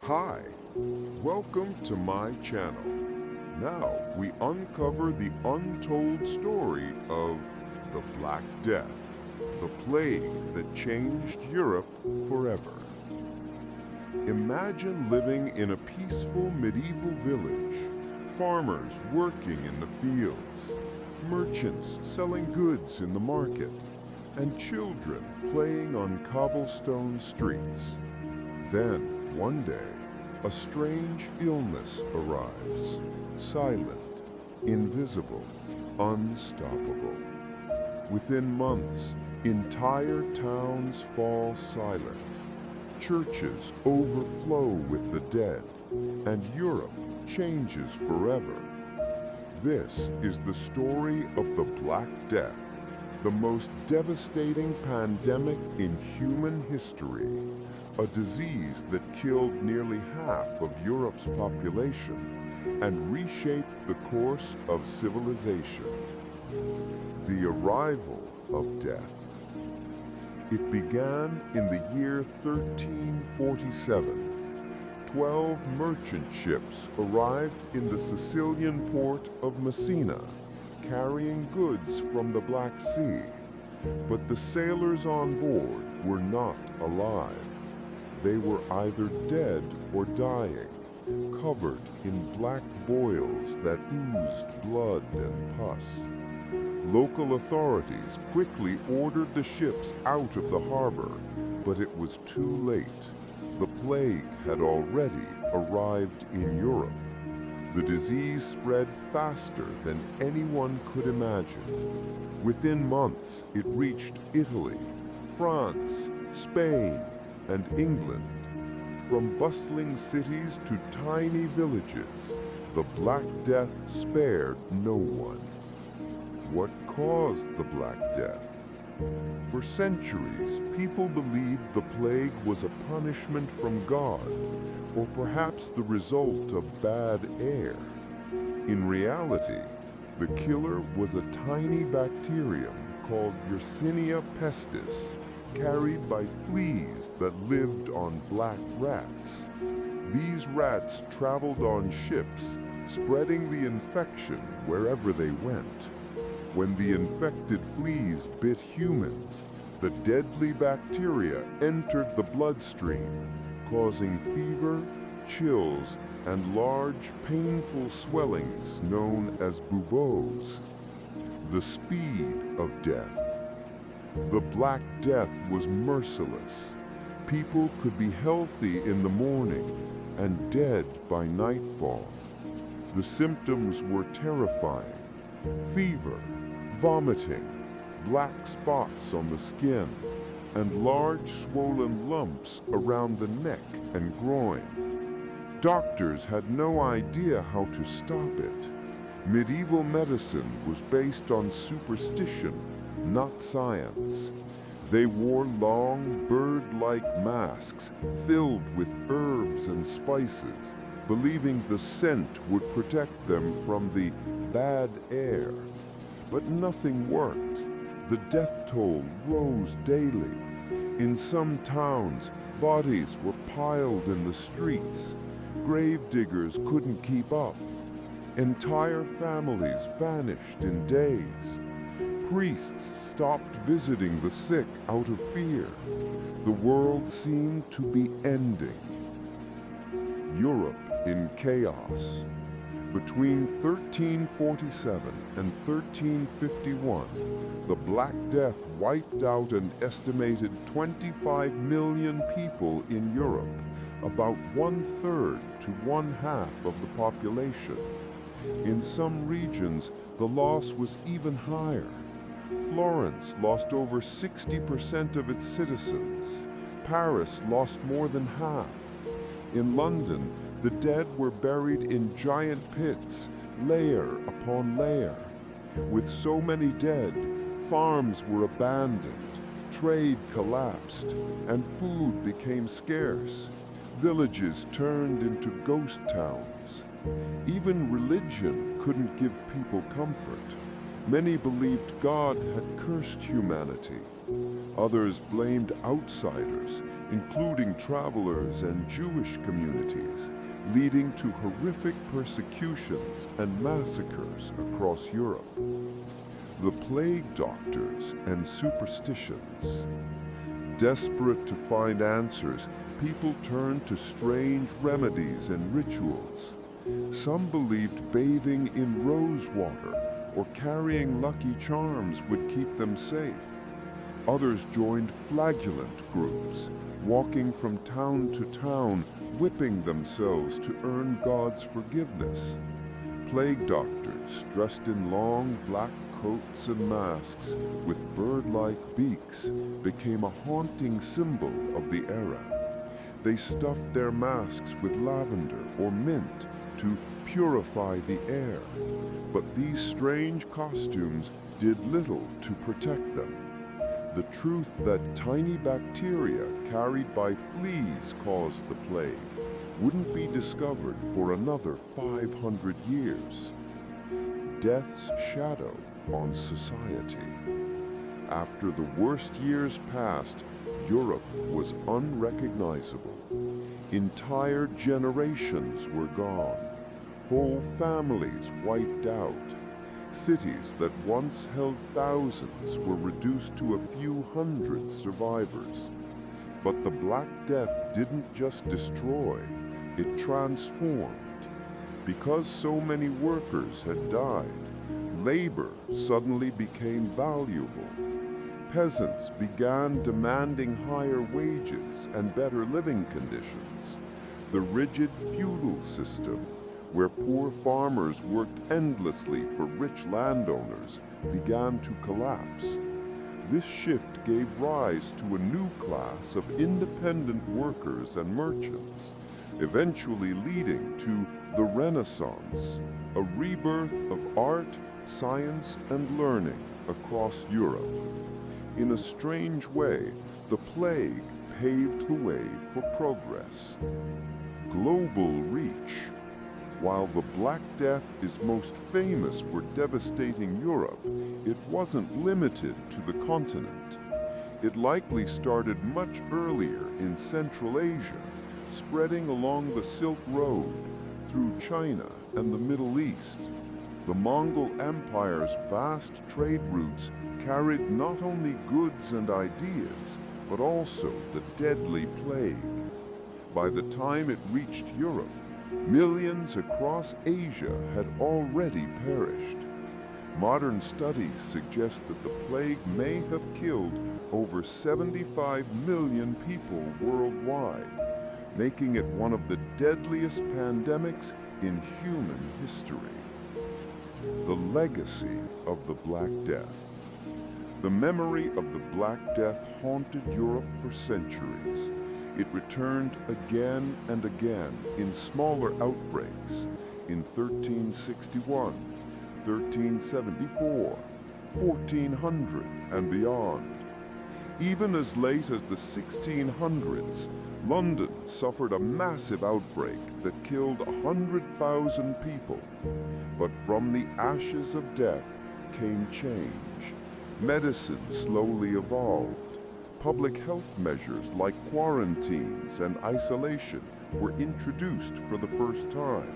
Hi, welcome to my channel. Now we uncover the untold story of the Black Death, the plague that changed Europe forever. Imagine living in a peaceful medieval village, farmers working in the fields, merchants selling goods in the market, and children playing on cobblestone streets. Then, one day, a strange illness arrives, silent, invisible, unstoppable. Within months, entire towns fall silent. Churches overflow with the dead, and Europe changes forever. This is the story of the Black Death, the most devastating pandemic in human history. A disease that killed nearly half of Europe's population and reshaped the course of civilization. The arrival of death. It began in the year 1347. 12 merchant ships arrived in the Sicilian port of Messina, carrying goods from the Black Sea. But the sailors on board were not alive. They were either dead or dying, covered in black boils that oozed blood and pus. Local authorities quickly ordered the ships out of the harbor, but it was too late. The plague had already arrived in Europe. The disease spread faster than anyone could imagine. Within months, it reached Italy, France, Spain, and England. From bustling cities to tiny villages, the Black Death spared no one. What caused the Black Death? For centuries, people believed the plague was a punishment from God, or perhaps the result of bad air. In reality, the killer was a tiny bacterium called Yersinia pestis, carried by fleas that lived on black rats. These rats traveled on ships, spreading the infection wherever they went. When the infected fleas bit humans, the deadly bacteria entered the bloodstream, causing fever, chills, and large, painful swellings known as buboes. The speed of death. The Black Death was merciless. People could be healthy in the morning and dead by nightfall. The symptoms were terrifying: fever, vomiting, black spots on the skin, and large swollen lumps around the neck and groin. Doctors had no idea how to stop it. Medieval medicine was based on superstition, not science. They wore long, bird-like masks filled with herbs and spices, believing the scent would protect them from the bad air. But nothing worked. The death toll rose daily. In some towns, bodies were piled in the streets. Gravediggers couldn't keep up. Entire families vanished in days. Priests stopped visiting the sick out of fear. The world seemed to be ending. Europe in chaos. Between 1347 and 1351, the Black Death wiped out an estimated 25 million people in Europe, about 1/3 to 1/2 of the population. In some regions, the loss was even higher. Florence lost over 60% of its citizens. Paris lost more than half. In London, the dead were buried in giant pits, layer upon layer. With so many dead, farms were abandoned, trade collapsed, and food became scarce. Villages turned into ghost towns. Even religion couldn't give people comfort. Many believed God had cursed humanity. Others blamed outsiders, including travelers and Jewish communities, leading to horrific persecutions and massacres across Europe. The plague doctors and superstitions. Desperate to find answers, people turned to strange remedies and rituals. Some believed bathing in rose water or carrying lucky charms would keep them safe. Others joined flagellant groups, walking from town to town, whipping themselves to earn God's forgiveness. Plague doctors, dressed in long black coats and masks with bird-like beaks, became a haunting symbol of the era. They stuffed their masks with lavender or mint to purify the air, but these strange costumes did little to protect them. The truth that tiny bacteria carried by fleas caused the plague wouldn't be discovered for another 500 years. Death's shadow on society. After the worst years passed, Europe was unrecognizable. Entire generations were gone. Whole families wiped out. Cities that once held thousands were reduced to a few hundred survivors. But the Black Death didn't just destroy, it transformed. Because so many workers had died, labor suddenly became valuable. Peasants began demanding higher wages and better living conditions. The rigid feudal system, where poor farmers worked endlessly for rich landowners, began to collapse. This shift gave rise to a new class of independent workers and merchants, eventually leading to the Renaissance, a rebirth of art, science, and learning across Europe. In a strange way, the plague paved the way for progress. Global reach. While the Black Death is most famous for devastating Europe, it wasn't limited to the continent. It likely started much earlier in Central Asia, spreading along the Silk Road, through China and the Middle East. The Mongol Empire's vast trade routes carried not only goods and ideas, but also the deadly plague. By the time it reached Europe, millions across Asia had already perished. Modern studies suggest that the plague may have killed over 75 million people worldwide, making it one of the deadliest pandemics in human history. The legacy of the Black Death. The memory of the Black Death haunted Europe for centuries. It returned again and again in smaller outbreaks in 1361, 1374, 1400, and beyond. Even as late as the 1600s, London suffered a massive outbreak that killed 100,000 people. But from the ashes of death came change. Medicine slowly evolved. Public health measures like quarantines and isolation were introduced for the first time.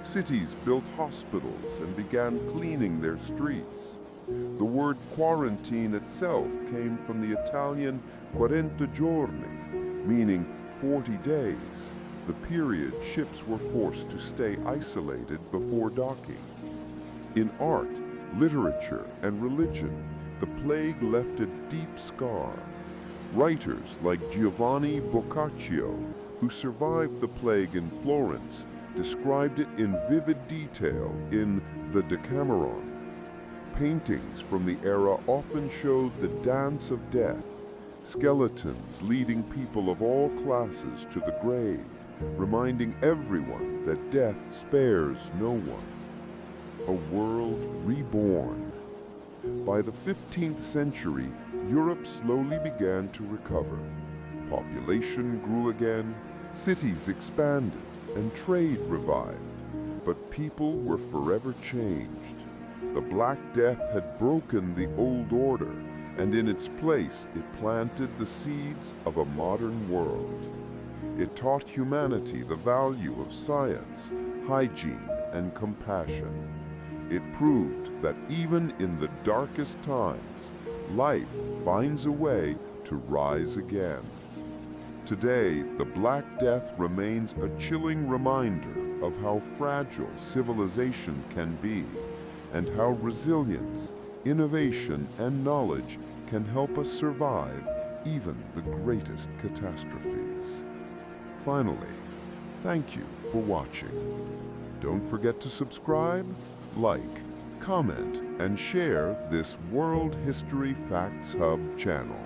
Cities built hospitals and began cleaning their streets. The word quarantine itself came from the Italian 40 giorni, meaning 40 days, the period ships were forced to stay isolated before docking. In art, literature, and religion, the plague left a deep scar. Writers like Giovanni Boccaccio, who survived the plague in Florence, described it in vivid detail in the Decameron. Paintings from the era often showed the dance of death, skeletons leading people of all classes to the grave, reminding everyone that death spares no one. A world reborn. By the 15th century, Europe slowly began to recover. Population grew again, cities expanded, and trade revived. But people were forever changed. The Black Death had broken the old order, and in its place it planted the seeds of a modern world. It taught humanity the value of science, hygiene, and compassion. It proved that even in the darkest times, life finds a way to rise again. Today, the Black Death remains a chilling reminder of how fragile civilization can be, and how resilience, innovation, and knowledge can help us survive even the greatest catastrophes. Finally, thank you for watching. Don't forget to subscribe, like, comment, and share this World History Facts Hub channel.